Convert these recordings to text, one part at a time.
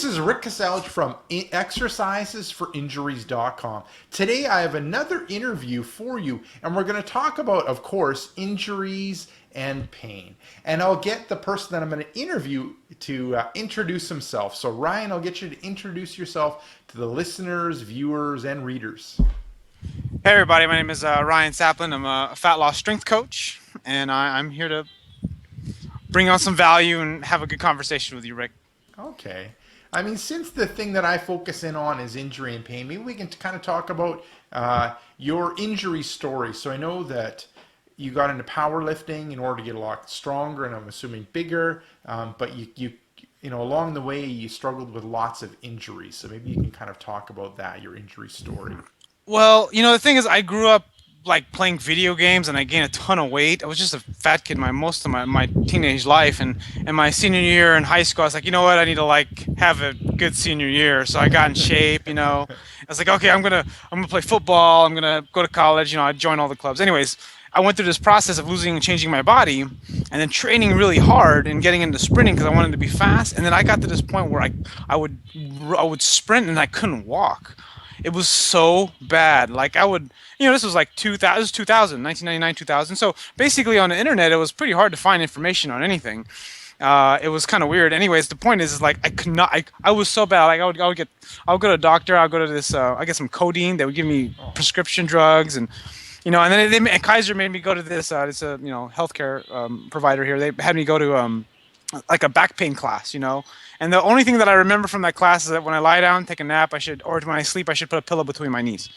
This is Rick Casale from exercisesforinjuries.com. Today I have another interview for you, and we're going to talk about, of course, injuries and pain. And I'll get the person that I'm going to interview to introduce himself. So, Ryan, I'll get you to introduce yourself to the listeners, viewers, and readers. Hey everybody, my name is Ryan Saplan. I'm a fat loss strength coach, and I'm here to bring on some value and have a good conversation with you, Rick. Okay. I mean, since the thing that I focus in on is injury and pain, maybe we can kind of talk about your injury story. So I know that you got into powerlifting in order to get a lot stronger, and I'm assuming bigger. But you know, along the way, you struggled with lots of injuries. So maybe you can kind of talk about that, your injury story. Well, the thing is, I grew up like playing video games, and I gained a ton of weight. I was just a fat kid most of my teenage life, and my senior year in high school, I was like, you know what, I need to like have a good senior year. So I got in shape. I was like, okay, I'm gonna play football. I'm gonna go to college. I joined all the clubs. Anyways, I went through this process of losing and changing my body, and then training really hard and getting into sprinting because I wanted to be fast. And then I got to this point where I would sprint and I couldn't walk. It was so bad. Like I would, this was like 2000, this was 2000, 1999, 2000. So basically on the internet, it was pretty hard to find information on anything. It was kind of weird. Anyways, the point is like I could not. I was so bad. Like I would go to a doctor. I would go to this. I get some codeine. They would give me prescription drugs, and and then Kaiser made me go to this. It's a healthcare provider here. They had me go to like a back pain class. And the only thing that I remember from that class is that when I lie down, take a nap, or when I sleep, I should put a pillow between my knees.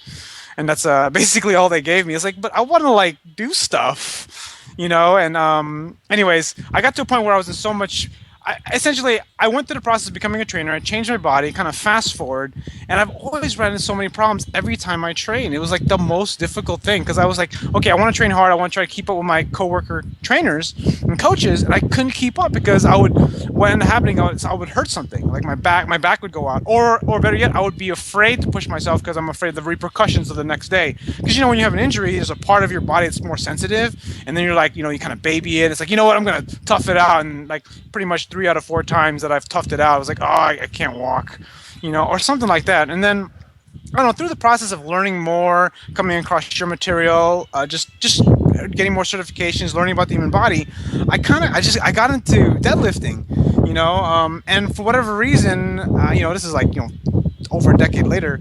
And that's basically all they gave me. It's like, but I want to like do stuff, And anyways, I got to a point where I was in so much. Essentially, I went through the process of becoming a trainer. I changed my body, kind of fast forward, and I've always run into so many problems every time I train. It was like the most difficult thing because I was like, okay, I want to train hard. I want to try to keep up with my coworker trainers and coaches, and I couldn't keep up because what ended up happening, I would hurt something, like my back would go out, or better yet, I would be afraid to push myself because I'm afraid of the repercussions of the next day. Because when you have an injury, there's a part of your body that's more sensitive, and then you're like, you kind of baby it. It's like, what, I'm gonna tough it out, and like pretty much 3 out of 4 times that I've toughed it out, I was like, oh, I can't walk, or something like that. And then I don't know, through the process of learning more, coming across your material, just getting more certifications, learning about the human body, I got into deadlifting, and for whatever reason, this is like over a decade later,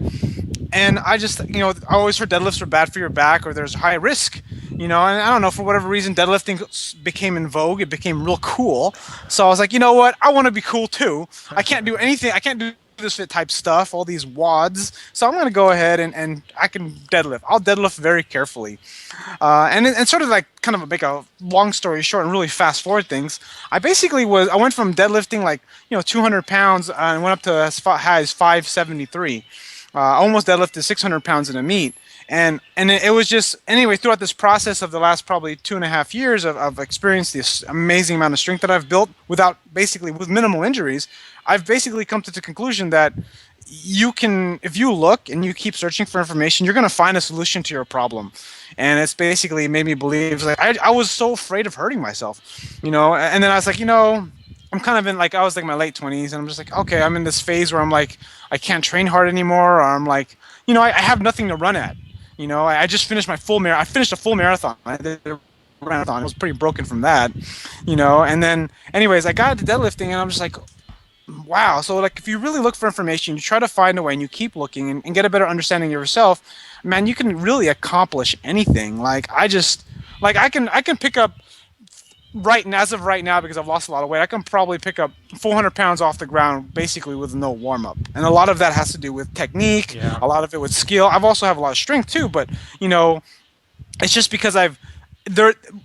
and I just I always heard deadlifts were bad for your back or there's high risk, and I don't know, for whatever reason, deadlifting became in vogue. It became real cool. So I was like, you know what? I want to be cool too. I can't do anything. I can't do this fit type stuff, all these wads. So I'm going to go ahead and I can deadlift. I'll deadlift very carefully. And sort of like kind of make a long story short and really fast forward things. I went from deadlifting like, 200 pounds and went up to as high as 573. I almost deadlifted 600 pounds in a meet. And it was just, anyway, throughout this process of the last probably 2.5 years of experienced this amazing amount of strength that I've built with minimal injuries, I've basically come to the conclusion that if you look and you keep searching for information, you're going to find a solution to your problem. And it's basically made me believe, like, I was so afraid of hurting myself, and then I was like, I'm kind of I was like my late 20s, and I'm just like, okay, I'm in this phase where I'm like, I can't train hard anymore, or I'm like, I have nothing to run at. I just finished my full marathon. I finished a full marathon. I did a marathon. I was pretty broken from that, And then, anyways, I got into deadlifting, and I'm just like, wow. So, like, if you really look for information, you try to find a way, and you keep looking and get a better understanding of yourself, man, you can really accomplish anything. Like, I can pick up. As of right now, because I've lost a lot of weight, I can probably pick up 400 pounds off the ground basically with no warm-up. And a lot of that has to do with technique, Yeah. a lot of it with skill. I've also have a lot of strength too, but, it's just because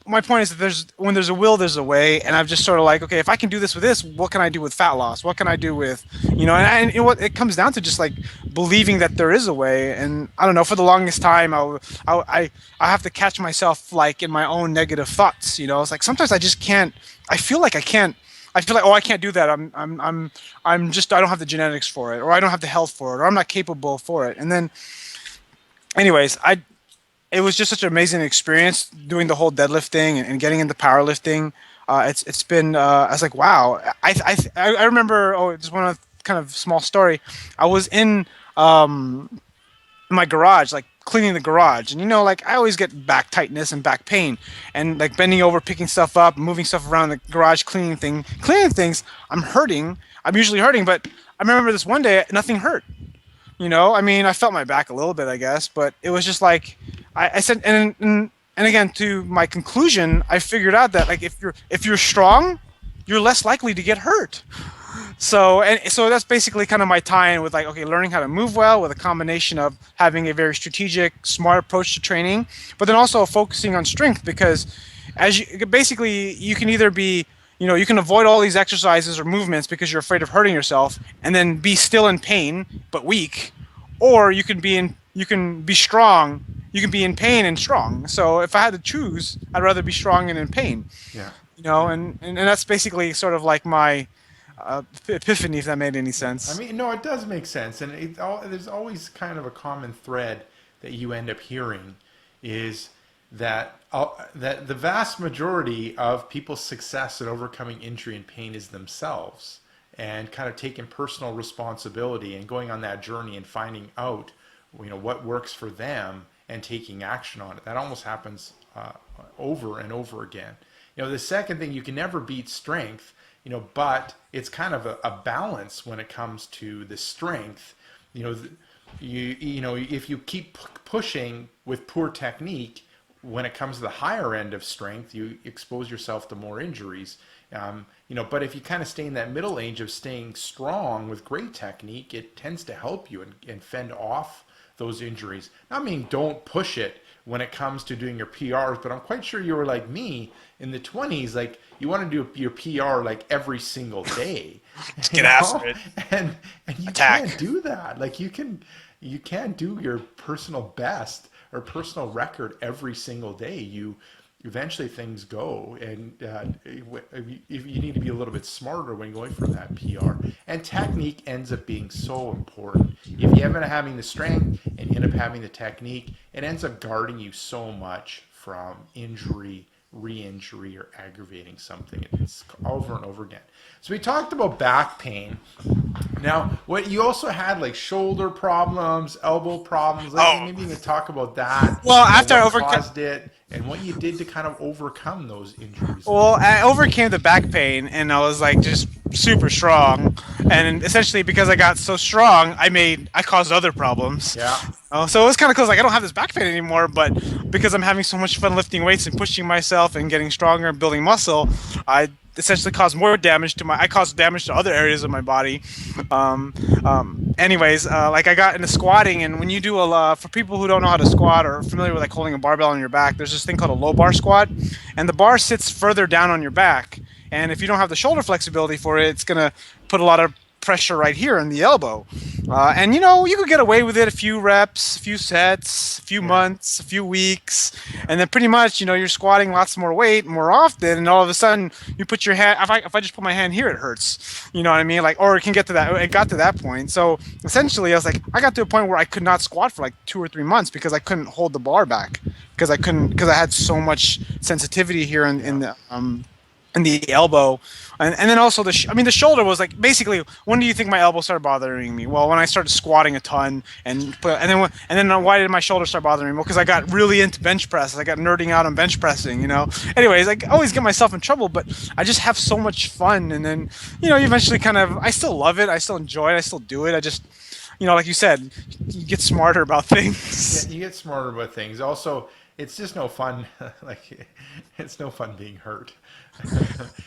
my point is that when there's a will, there's a way, and I've just sort of like, okay, if I can do this with this, what can I do with fat loss? What can I do with, and what it comes down to, just like believing that there is a way. And I don't know, for the longest time, I have to catch myself like in my own negative thoughts. It's like sometimes I just can't. I feel like, oh, I can't do that. I don't have the genetics for it, or I don't have the health for it, or I'm not capable for it. And then, anyways, it was just such an amazing experience doing the whole deadlifting and getting into powerlifting. It's been I was like, wow. I remember, just want to kind of small story. I was in my garage, like cleaning the garage, and like I always get back tightness and back pain, and like bending over, picking stuff up, moving stuff around the garage, cleaning things. I'm hurting. I'm usually hurting, but I remember this one day nothing hurt. I mean, I felt my back a little bit, I guess, but it was just like I said, and again, to my conclusion, I figured out that like if you're strong, you're less likely to get hurt. So that's basically kind of my tie-in with like, okay, learning how to move well with a combination of having a very strategic, smart approach to training, but then also focusing on strength because as you basically you can either be you can avoid all these exercises or movements because you're afraid of hurting yourself and then be still in pain but weak, or you can be strong, you can be in pain and strong. So if I had to choose, I'd rather be strong and in pain. Yeah. And that's basically sort of like my epiphany, if that made any I sense. mean, no, it does make sense, and there's always kind of a common thread that you end up hearing is that the vast majority of people's success in overcoming injury and pain is themselves, and kind of taking personal responsibility and going on that journey and finding out, what works for them and taking action on it. That almost happens over and over again. The second thing, you can never beat strength, but it's kind of a balance when it comes to the strength. If you keep pushing with poor technique, when it comes to the higher end of strength, you expose yourself to more injuries. But if you kind of stay in that middle range of staying strong with great technique, it tends to help you and fend off those injuries. I mean, don't push it when it comes to doing your PRs, but I'm quite sure you were like me in the 20s, like you want to do your PR like every single day. Just you get after know? it. And you Attack. can't do that. Like you can't do your personal best or personal record every single day. You eventually things go, and you need to be a little bit smarter when going for that PR. And technique ends up being so important. If you end up having the strength and you end up having the technique, it ends up guarding you so much from injury, re-injury, or aggravating something. It's over and over again. So we talked about back pain. Now, what you also had like shoulder problems, elbow problems. Like Oh, maybe you can talk about that. well, after I What overcame, caused it, and what you did to kind of overcome those injuries. well, I overcame the back pain, and I was like just super strong. And essentially, because I got so strong, I caused other problems. Yeah, So it was kind of close. Like I don't have this back pain anymore, but because I'm having so much fun lifting weights and pushing myself and getting stronger and building muscle, I essentially caused more damage to I caused damage to other areas of my body. Anyways, like I got into squatting, and when you do for people who don't know how to squat or are familiar with like holding a barbell on your back, there's this thing called a low bar squat, and the bar sits further down on your back. And if you don't have the shoulder flexibility for it, it's gonna put a lot of pressure right here in the elbow. And you could get away with it a few reps, a few sets, a few yeah, months, a few weeks, yeah, and then pretty much you're squatting lots more weight more often, and all of a sudden you put your hand. If I just put my hand here, it hurts. You know what I mean? Like, or it can get to that. It got to that point. So essentially, I got to a point where I could not squat for like 2 or 3 months because I couldn't hold the bar back because I had so much sensitivity here in yeah. the elbow, and then also the shoulder was like basically, when do you think my elbow started bothering me? Well, when I started squatting a ton, and then why did my shoulder start bothering me? Well, because I got really into bench press. I got nerding out on bench pressing. Anyways, I always get myself in trouble, but I just have so much fun, and then you eventually I still love it. I still enjoy it. I still do it. I just like you said, you get smarter about Yeah, things. you get smarter about things. Also, it's just no fun. Like, it's no fun being hurt. And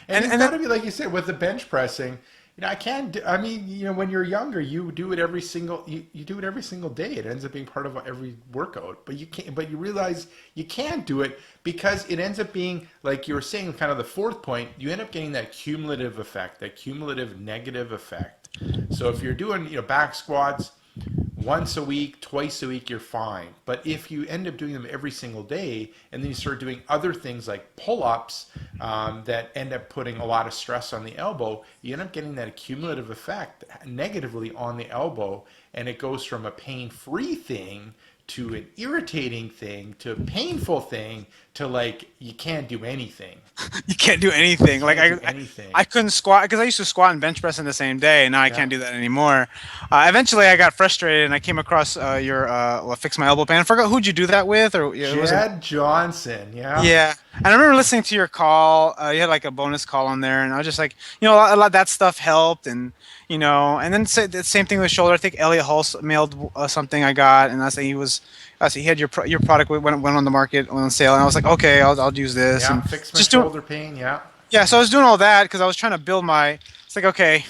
and it's and got then to be like you said with the bench pressing. I can't. I mean, when you're younger, you do it you do it every single day. It ends up being part of every workout. But you can't. But you realize you can't do it because it ends up being like you were saying. Kind of the fourth point. You end up getting that cumulative effect, that cumulative negative effect. So if you're doing back squats once a week, twice a week, you're fine. But if you end up doing them every single day, and then you start doing other things like pull-ups that end up putting a lot of stress on the elbow, you end up getting that cumulative effect negatively on the elbow. and it goes from a pain-free thing to an irritating thing to a painful thing to like you can't do anything. You can't do anything. Like Can't do anything. I couldn't squat because I used to squat and bench press in the same day, and now I Yeah. can't do that anymore. Eventually, I got frustrated and I came across your well, fix my elbow band. I forgot who'd you do that with, or yeah, was it? Jed Johnson. Yeah. Yeah, and I remember listening to your call. You had like a bonus call on there, and I was just like, a lot of that stuff helped, and and then the same thing with shoulder. I think Elliot Hulse mailed something I got, and I said he had your product went on the market on sale, and I was like, okay, I'll use this, Yeah. and Fix my just do shoulder pain. Yeah. yeah. So I was doing all that because I was trying to build my. It's like okay,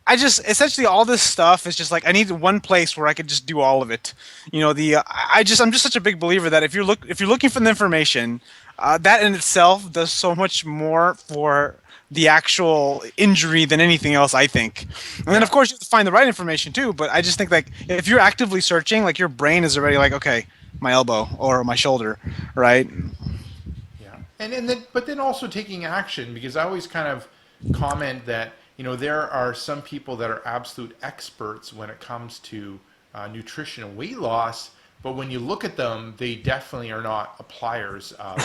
I just essentially all this stuff is just like I need one place where I could just do all of it. I'm just such a big believer that if you're looking for the information, that in itself does so much more for the actual injury than anything else, I think. And then of course you have to find the right information too. But I just think like if you're actively searching, like your brain is already like okay, my elbow or my shoulder, right? Yeah, and then but then also taking action because I always kind of comment that there are some people that are absolute experts when it comes to nutrition and weight loss, but when you look at them, they definitely are not appliers of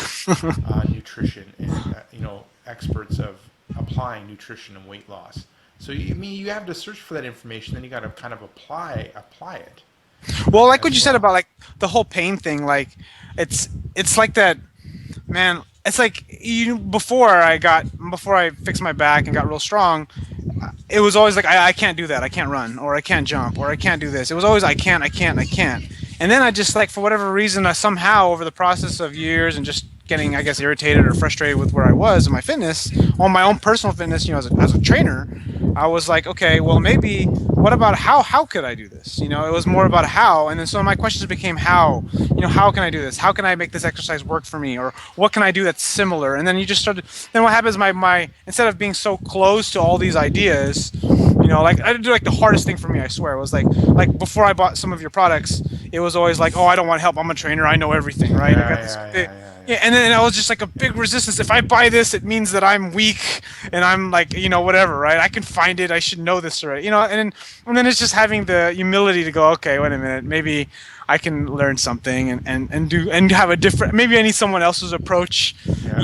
nutrition and experts of applying nutrition and weight loss. So you have to search for that information, then you got to kind of apply it Well, like what as you said well. about like the whole pain thing, like it's like that, man. It's like before I fixed my back and got real strong, it was always like I can't do that, I can't run, or I can't jump, or I can't do this. It was always I can't. And then I just like for whatever reason, I somehow over the process of years and just getting I guess irritated or frustrated with where I was in my fitness, on my own personal fitness, as a trainer, I was like, okay, well maybe what about how could I do this? It was more about how, and then so my questions became how, how can I do this? How can I make this exercise work for me? Or what can I do that's similar? And then you just started. Then what happens? My instead of being so close to all these ideas, like I do like the hardest thing for me. I swear was like before I bought some of your products, it was always like, oh, I don't want help. I'm a trainer. I know everything, right? I Yeah, got this. yeah, yeah, yeah, Yeah, yeah. and then I was just like a big resistance. If I buy this, it means that I'm weak and I'm like, whatever, right? I can find it. I should know this already, and then it's just having the humility to go, okay, wait a minute, maybe I can learn something and have a different. Maybe I need someone else's approach, Yeah.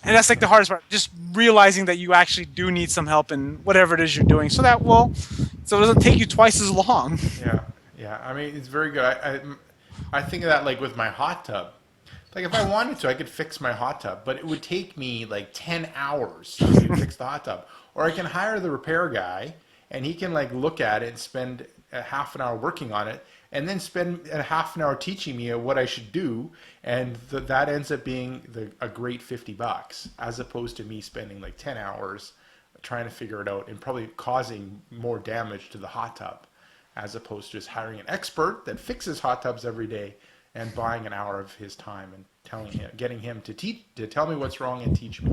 and that's like the hardest part. Just realizing that you actually do need some help in whatever it is you're doing, so it doesn't take you twice as long. Yeah, yeah. I mean, it's very good. I think of that like with my hot tub. Like if I wanted to, I could fix my hot tub, but it would take me like 10 hours to fix the hot tub. Or I can hire the repair guy and he can like look at it and spend a half an hour working on it and then spend a half an hour teaching me what I should do. And that ends up being a great $50 as opposed to me spending like 10 hours trying to figure it out and probably causing more damage to the hot tub as opposed to just hiring an expert that fixes hot tubs every day and buying an hour of his time and getting him to tell me what's wrong and teach me.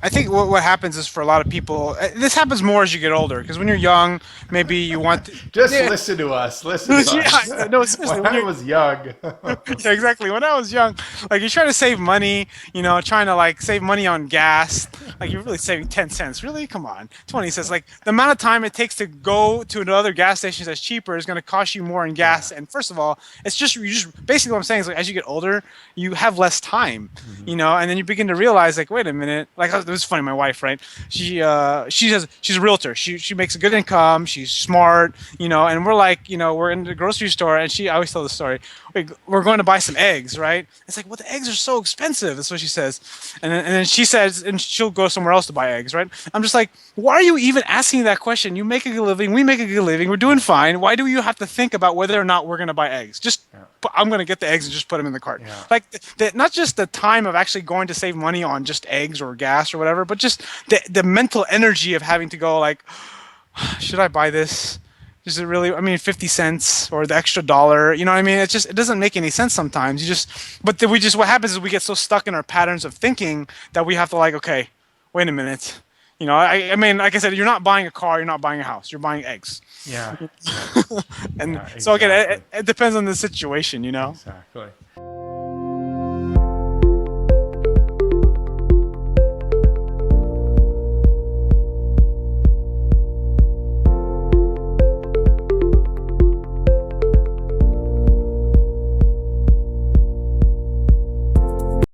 I think what happens is for a lot of people, this happens more as you get older. Because when you're young, maybe you want to, Just yeah, listen to us. Listen to us. yeah, no, seriously, When when I you're, was young. yeah, exactly. When I was young, like you're trying to save money, trying to like save money on gas. Like you're really saving 10 cents. Really? Come on. 20 cents. Like the amount of time it takes to go to another gas station that's cheaper is going to cost you more in gas. Yeah. And first of all, you just basically what I'm saying is like as you get older, you have less time, and then you begin to realize like, wait a minute. Like it was funny. My wife, right? She's a realtor. She makes a good income. She's smart, and we're like, we're in the grocery store and I always tell the story. We're going to buy some eggs, right? It's like, well, the eggs are so expensive. That's what she says. And then she says, and she'll go somewhere else to buy eggs, right? I'm just like, why are you even asking that question? You make a good living. We make a good living. We're doing fine. Why do you have to think about whether or not we're going to buy eggs? Just, Yeah. I'm going to get the eggs and just put them in the cart. Yeah. Like, not just the time of actually going to save money on just eggs or gas or whatever, but just the mental energy of having to go like, should I buy this? Is it really? I mean, 50 cents or the extra dollar. You know what I mean? It doesn't make any sense sometimes. But then what happens is we get so stuck in our patterns of thinking that we have to like, okay, wait a minute. I mean, like I said, you're not buying a car, you're not buying a house, you're buying eggs. Yeah. And Yeah, so again, exactly. it depends on the situation. Exactly.